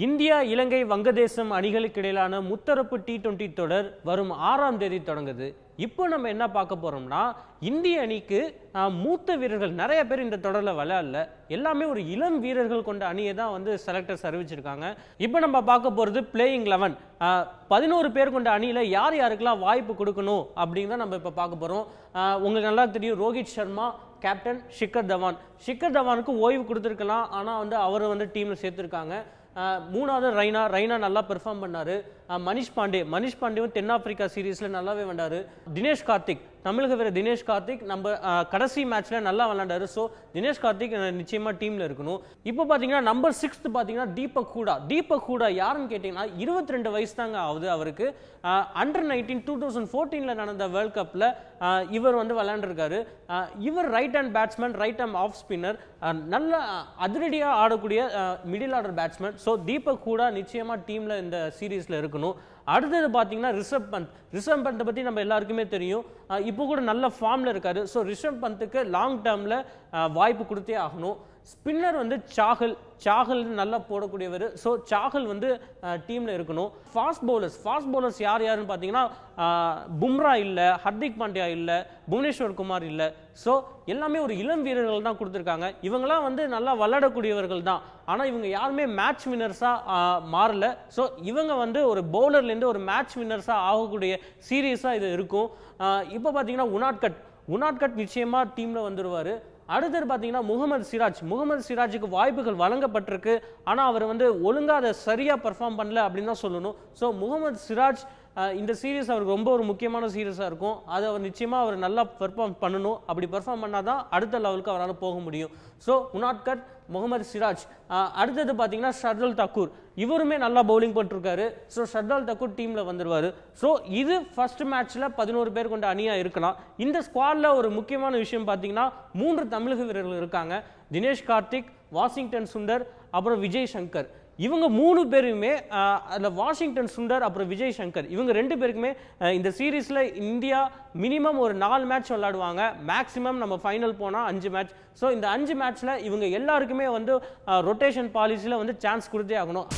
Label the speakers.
Speaker 1: India, இலங்கை, வங்கதேசம் அணிகளுக்கு இடையிலான முத்தரப்பு T20 தொடர் வரும் 6ஆம் தேதி தொடங்குது. இப்போ நம்ம என்ன பார்க்க போறோம்னா, இந்திய அணிக்கு மூத்த வீரர்கள் நிறைய பேர் இந்த தொடரில் விளையாடல. எல்லாமே ஒரு இளம் வீரர்கள் கொண்ட அணியை தான் வந்து செலக்டர்ஸ் அறிவிச்சிருக்காங்க. இப்போ நம்ம பார்க்க போகிறது பிளேயிங் 11. 11 பேர் கொண்ட அணியில் யார் யாருக்கெல்லாம் வாய்ப்பு கொடுக்கணும் அப்படின்னு தான் நம்ம இப்போ பார்க்க போகிறோம். உங்களுக்கு நல்லா தெரியும், ரோஹித் சர்மா கேப்டன், ஷிகர் தவான். ஷிகர் தவானுக்கு ஓய்வு கொடுத்துருக்கலாம், ஆனால் வந்து அவர் வந்து டீமில் சேர்த்துருக்காங்க. மூணாவது ரெய்னா நல்லா பெர்ஃபார்ம் பண்ணாரு. மனிஷ் பாண்டேவும் தென்னாப்பிரிக்கா சீரீஸில் நல்லாவே வந்தார். தினேஷ் கார்த்திக், தமிழக வீரர் தினேஷ் கார்த்திக் நம்ம கடைசி மேட்ச்சில் நல்லா விளையாண்டாரு. ஸோ தினேஷ் கார்த்திக் நிச்சயமாக டீமில் இருக்கணும். இப்போ பார்த்தீங்கன்னா நம்பர் 6 பார்த்தீங்கன்னா தீபக் ஹூடா யாருன்னு கேட்டிங்கன்னா 22 வயசு தாங்க ஆகுது அவருக்கு. Under-19 2014 நடந்த வேர்ல்ட் கப்பில் இவர் வந்து விளையாண்டுருக்காரு. இவர் right hand batsman, right hand off spinner, நல்ல அதிரடியாக ஆடக்கூடிய middle order batsman. So Deepak Hooda நிச்சயமாக டீமில் இந்த சீரீஸில் இருக்கணும். அடுத்தது பார்த்தீங்கன்னா ரிஷப் பந்தை பற்றி நம்ம எல்லாருக்குமே தெரியும். இப்போ கூட நல்ல ஃபார்மில் இருக்காரு. ஸோ ரிஷப் பந்துக்கு லாங் டேர்மில் வாய்ப்பு கொடுத்தே ஆகணும். ஸ்பின்னர் வந்து சாகல் நல்லா போடக்கூடியவர். ஸோ சாகல் வந்து டீமில் இருக்கணும். ஃபாஸ்ட் பவுலர்ஸ் யாருன்னு பார்த்தீங்கன்னா பும்ரா இல்லை, ஹர்திக் பாண்டியா இல்லை, புவனேஸ்வர் குமார் இல்லை. ஸோ எல்லாமே ஒரு இளம் வீரர்கள் தான் கொடுத்துருக்காங்க. இவங்களாம் வந்து நல்லா விளையாடக்கூடியவர்கள் தான். ஆனால் இவங்க யாருமே மேட்ச் வின்னர்ஸாக மாறல. ஸோ இவங்க வந்து ஒரு பவுலர்லேருந்து ஒரு மேட்ச் வின்னர்ஸாக ஆகக்கூடிய சீரியஸாக இது இருக்கும். இப்போ பார்த்தீங்கன்னா உனாட்கட் நிச்சயமாக டீமில் வந்துடுவார். அடுத்தது பார்த்தீங்கன்னா முகமது சிராஜுக்கு வாய்ப்புகள் வழங்கப்பட்டிருக்கு. ஆனால் அவர் வந்து ஒழுங்காக அதை சரியாக பெர்ஃபார்ம் பண்ணல அப்படின்னு தான் சொல்லணும். ஸோ முகமது சிராஜ் இந்த சீரீஸ் அவருக்கு ரொம்ப ஒரு முக்கியமான சீரீஸாக இருக்கும். அது அவர் நிச்சயமாக அவர் நல்லா பெர்ஃபார்ம் பண்ணணும். அப்படி பெர்ஃபார்ம் பண்ணால் தான் அடுத்த லெவலுக்கு அவரால் போக முடியும். ஸோ உனாட்கட், முகமது சிராஜ். அடுத்தது பார்த்தீங்கன்னா ஷர்துல் தாக்கூர், இவருமே நல்லா பவுலிங் பண்ணிருக்காரு. ஸோ ஷர்துல் தாக்கூர் டீமில் வந்துடுவார். ஸோ இது ஃபர்ஸ்ட் மேட்ச்சில் 11 பேர் கொண்ட அணியாக இருக்கலாம். இந்த ஸ்குவாடில் ஒரு முக்கியமான விஷயம் பார்த்தீங்கன்னா 3 தமிழக வீரர்கள் இருக்காங்க. தினேஷ் கார்த்திக், வாஷிங்டன் சுந்தர், அப்புறம் விஜய் சங்கர். இவங்க 3 பேருமே அந்த வாஷிங்டன் சுந்தர் அப்புறம் விஜய் சங்கர் இவங்க 2 பேருக்குமே இந்த சீரீஸில் இந்தியா மினிமம் ஒரு 4 மேட்ச் விளையாடுவாங்க. மேக்ஸிமம் நம்ம ஃபைனல் போனால் 5 மேட்ச். ஸோ இந்த 5 மேட்ச்சில் இவங்க எல்லாருக்குமே வந்து ரொட்டேஷன் பாலிசியில் வந்து சான்ஸ் கொடுத்தே ஆகணும்.